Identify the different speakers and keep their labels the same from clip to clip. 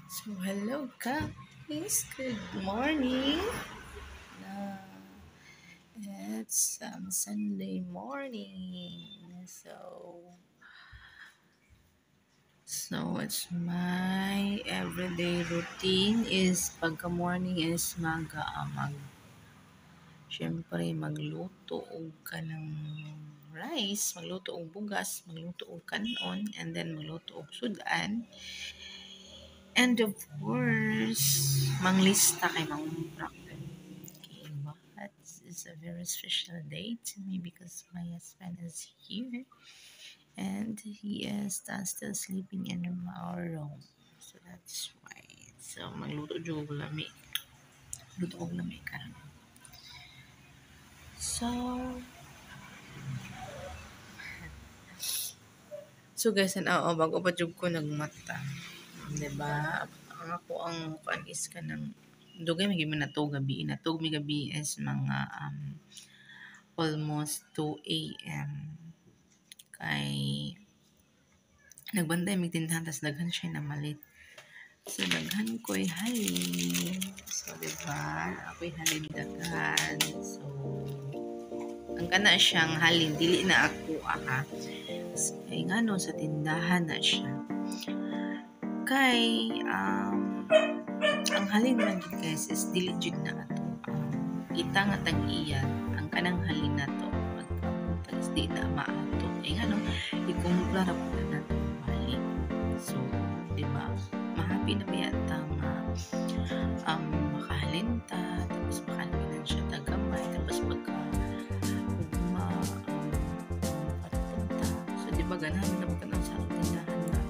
Speaker 1: So, hello guys. Good morning. Uh, it's Sunday morning. So it's my everyday routine is pagka-morning is syempre magluto og kanang rice, magluto og bugas, magluto og kanon, and then magluto og sudan. And of course, manglista kay mangumprak. Okay, but it's a very special day to me because my husband is here and he is still sleeping in our room. So that's why. So magluto jud og lami. Luto og lami karon. So guys, bago pa jud ko nagmata. Diba? Ang ako ang kuan is kanang dugay may natog gabi. Natog mi gabi is mga almost 2 a.m. Kay nagbantay mig tindahan tas daghan siya na malit. So daghan ko'y halin. So diba? Ako'y halin daghan. So ang kana siyang halin dili na ako ha. Kay ngano sa tindahan na siya. Kay ang halin man gid guys is dili jud na ato. Kita nga tag-iya ang kanang halin nato pagkapunta di na maato. Kay ngano ikumpra ra pud nato halin. So di ba? Mahappy na ba yata makahalin ta tapos makalminan siya tagamay tapos pagka so di ba ganahan na pagka sa tindahan na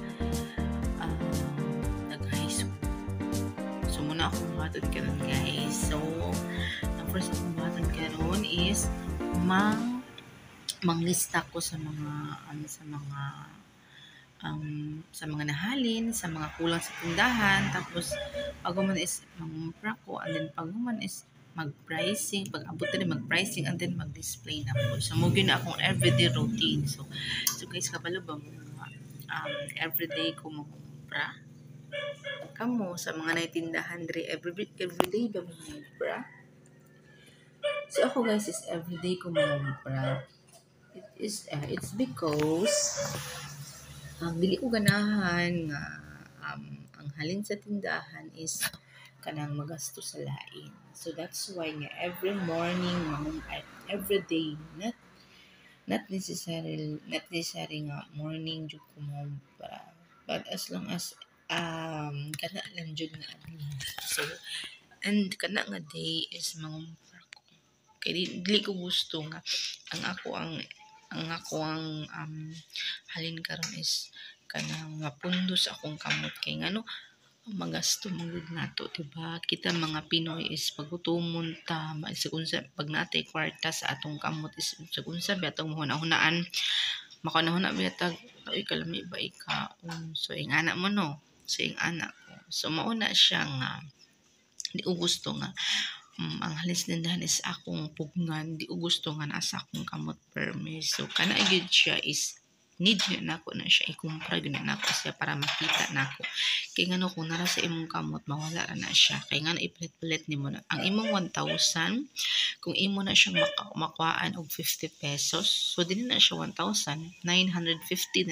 Speaker 1: nag-high school. So muna akong buhaton karon guys. So ang first akong buhaton karon is manglista ko sa mga nahalin, sa mga kulang sa tindahan, tapos pag-uman is mangumpra ko, and then pag-uman is mag-pricing, pag-abot na mag-pricing, and then mag-display na po. So mugin na akong everyday routine. So guys, kabalo ba mo everyday ko mangumpra? Kamo sa mga naitindahan dre everyday ba mo mangumpra? So ako guys is everyday ko mangumpra. It's because dili ko ganahan nga ang halin sa tindahan is kanang magasto sa lain. So that's why nga every morning every day not necessary nga morning jud ko mangumpra, but as long as kana lang jud nga adlaw. So and kana nga day is mangumpra ko. Kay dili ko gusto nga ang ako ang halin karon is kanang mapundos akong kamot kay ngano magasto magud nato, diba? Kita mga Pinoy is pagutumon ta unsa pag natay kwarta sa atong kamot is unsa ba atong hunahunaan makanahuna bitag ay kalami ba ikaon. So ing anak mo no, so ing anak ko. So mauna siya nga di ko gusto nga ang halis tindahan is akong pugnan, di ko gusto nga nasa akong kamot permis. So kana gyud siya is need na nako na siya ikumpra gyud na nako siya para makita nako. Kay ngano kung nara sa imong kamot mawala ra na siya. Kay ngano ipalit-palit nimo na ang imong 1,000 kung imo na siyang makuhaan og 50 pesos. So dinhi na siya 1,950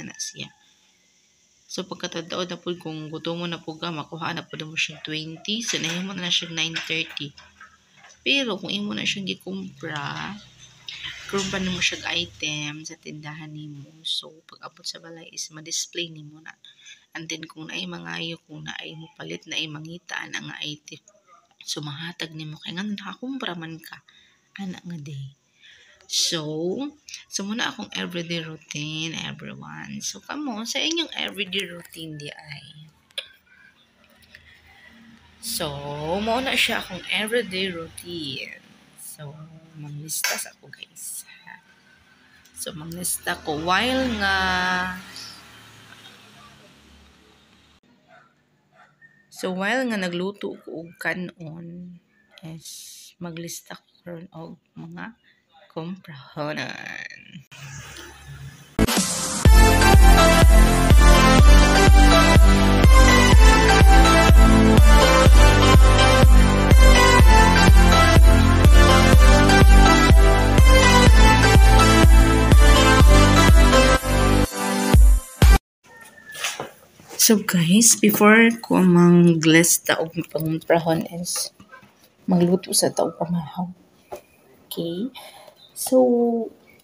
Speaker 1: na siya. So pagkatadaw na pud kung gutom mo na pud ka makuha na pud mo siya 20, so nahimo na siya 930. Pero kung imo na siyang gikumpra, kumpa nimo siya item sa tindahan nimo. So pag abot sa balay is ma-display nimo na. And then kung naay mangayo, kung naay mo palit, naay mangitaan ang item, so mahatag nimo kay nga nakakumpra man ka ana nga day. So muna akong everyday routine, everyone. So kamo sa inyong everyday routine di ay. So, mauna siya akong everyday routine. So, manglista ako guys. So, manglista ko while nga nagluto ko og kanon is maglista ko karon og mga komprahonan. So guys, before ko mang-glass taog pangprahon is magluto sa taog pamahaw. Okay? So,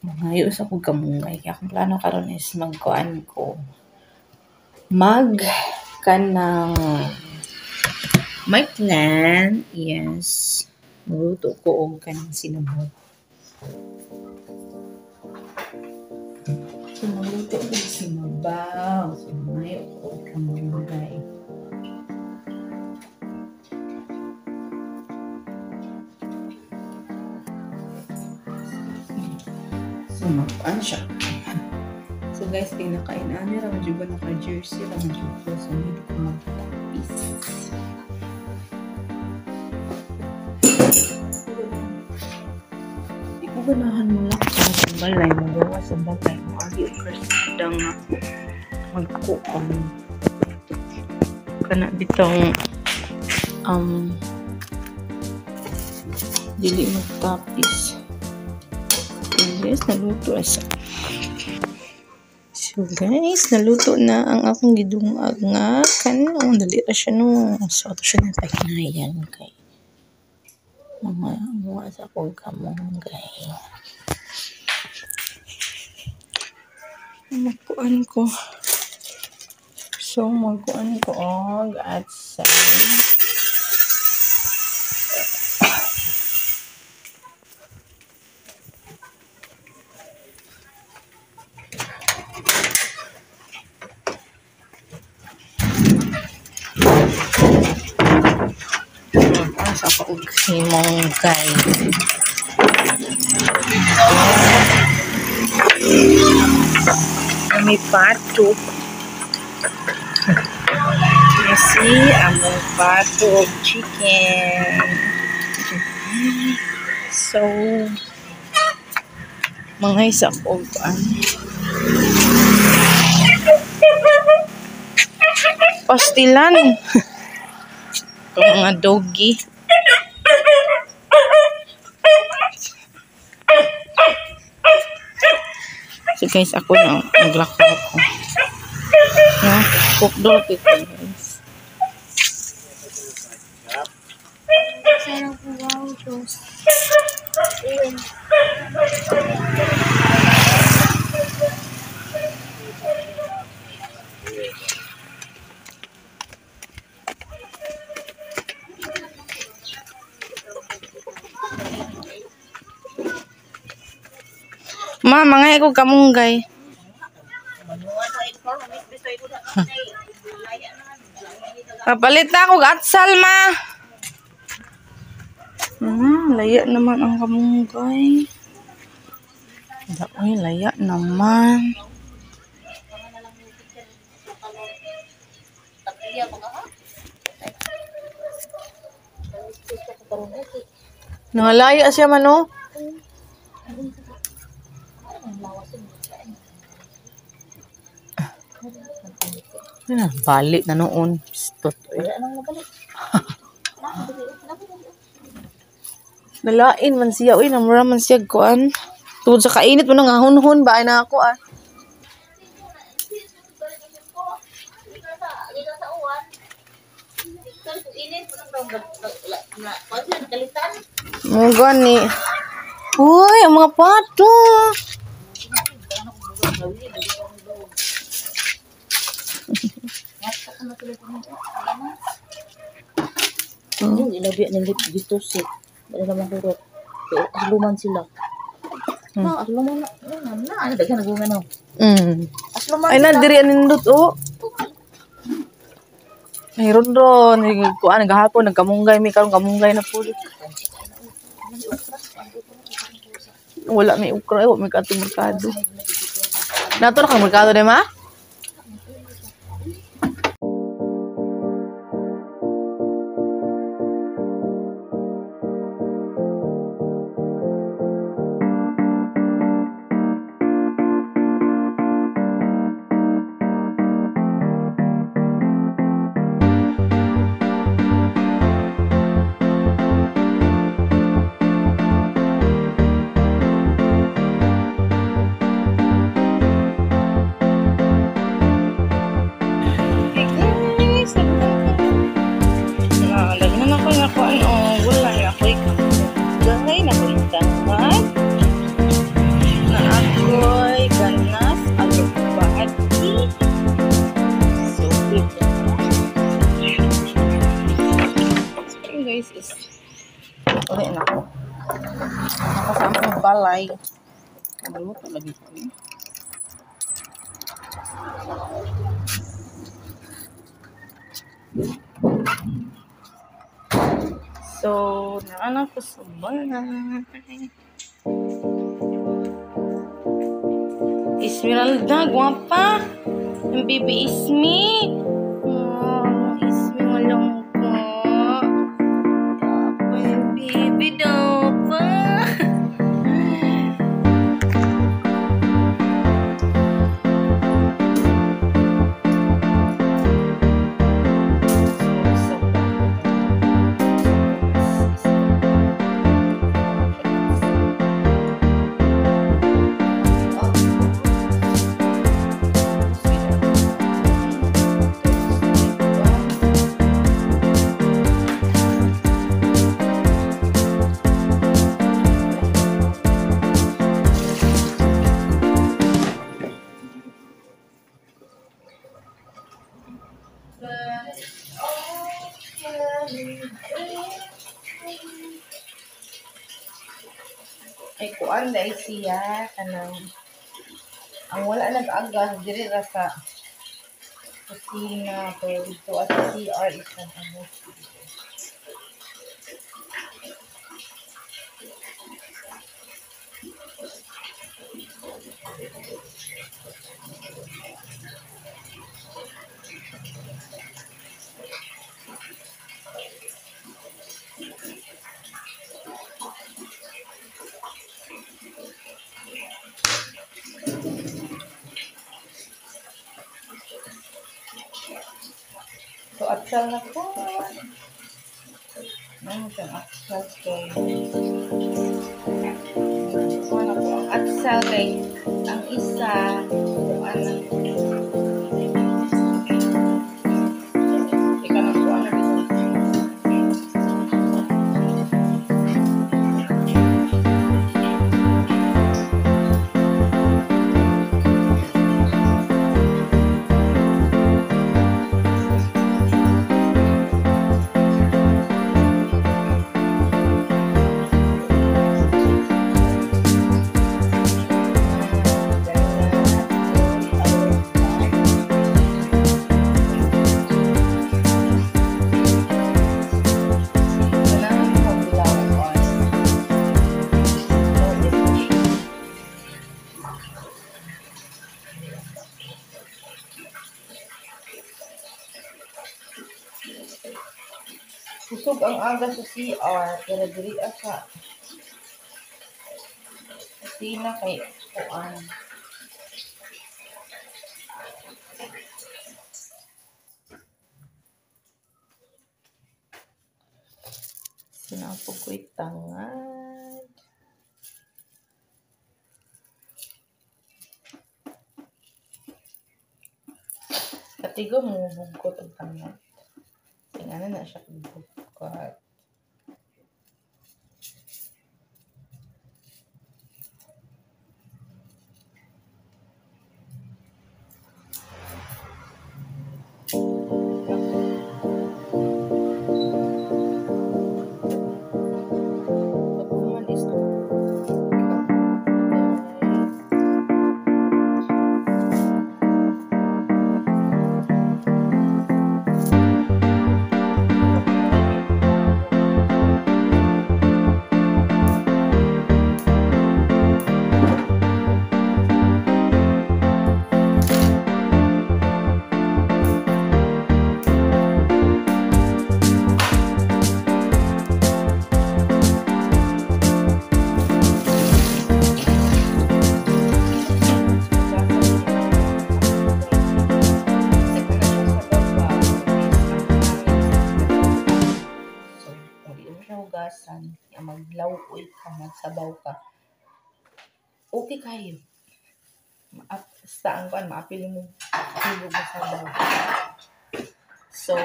Speaker 1: mangayo sa kong kamungay. Kaya akong plano karon is magkuan ko. Kanang my plan, yes. Magluto ko og kanang sinabot. So, magluto ko og sinabaw. So, mangayo ko og kamungay. So, magpaan siya. So, guys, pinakain ani ra medyo ba naka-jersey ra medyo ko. So, hindi ko magtapis. Hindi ko ganahan mo lang sa balay. Magawa sa balay. Agi o kasadang magkukong. Kana bitong dili magtapis. Yes, naluto asa. So guys, naluto na ang akong gidungag nga kanong dali ra siya no. So ato siya na pahinayan kay mga sa akong kamunggay. Magkuan ko. So magkuan ko og outside. Sa paog himong gay. May pato. Kasi among pato og chicken. So, mga isa og pastilan. Itong mga doggy. So guys, ako na naglakaw ko. No? Cook dog ito guys.
Speaker 2: Sarap wow, Diyos.
Speaker 1: Ma, mga ko kamunggay. Papalit na ako gatsal, ma. Laya naman ang kamunggay. Daoy, laya naman. Nangalaya siya man, oh. Balik na noon. Nalain man siya. Uy, namura man siya kuan. Tungod sa kainit mo nang ahon-hon ba ay na ako ah. Mga gani. Uy, ang mga pato.
Speaker 2: Yung ilabi ng lip dito si wala naman kurot. Pero asluman sila. Asluman na. Ano ba ka nagunga no? Asluman.
Speaker 1: Ay na diri anindot oh. Mayroon ron. Kuan gahapon nagkamunggay mi karon kamunggay na pulit. Wala may ukra, wala may katong merkado. Nato na kang merkado de ma?
Speaker 2: is uli na ko. Nakasama ng balay. Maluto lagi ko. So, naanak ko sa balay. Esmeralda, guwapa. Ang baby Ismi. Oh, Ismi walang ko. Guwapa yung baby daw pa. Ay kuan dahil siya kanang ang wala nag-agas diri ra sa kusina pero dito at CR is ang ano. So atsal na ko. Ano siya atsal ko. Ano ko ang atsal kay ang isa kung ano. Ika na ko ano dito. Kusog ang aga sa CR, pero diri sa kusina kay kuan. Sinapog ko'y tangad. Katigo mo bugkot ang tangad. Tingnan na siya bugkot. Hugasan, maglawkoy ka, magsabaw ka. Okay kayo. Basta ang kan, maapili mo hilog sa sabaw. So,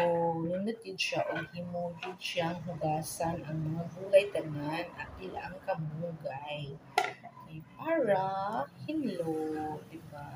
Speaker 2: nindot yun siya o himugid siyang hugasan ang mga gulay tanan at ila ang kamugay. Okay, para hinlo, diba?